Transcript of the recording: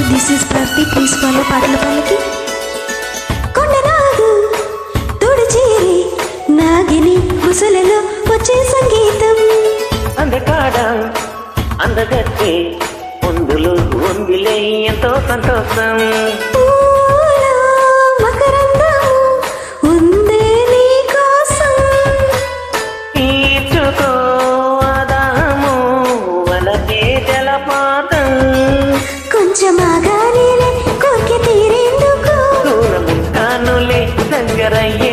This is ప్రాప్తి, please follow పాటల పల్లకి. కొండనాగు తుడిచేరి నాగిని ముసలలో వచ్చే సంగీతం. అందకాడ అందగత్తే ముందులు ఉందిలే ఎంతో సంతోషం. పూల మకరందము ఉందే నీ కోసం. తీర్చుకో ఆదాము వలకే జలపాతం. కొంచెం ఆగాలిలే కోరిక తీరేందుకు. దూరముంటానులే దగ్గరయ్యే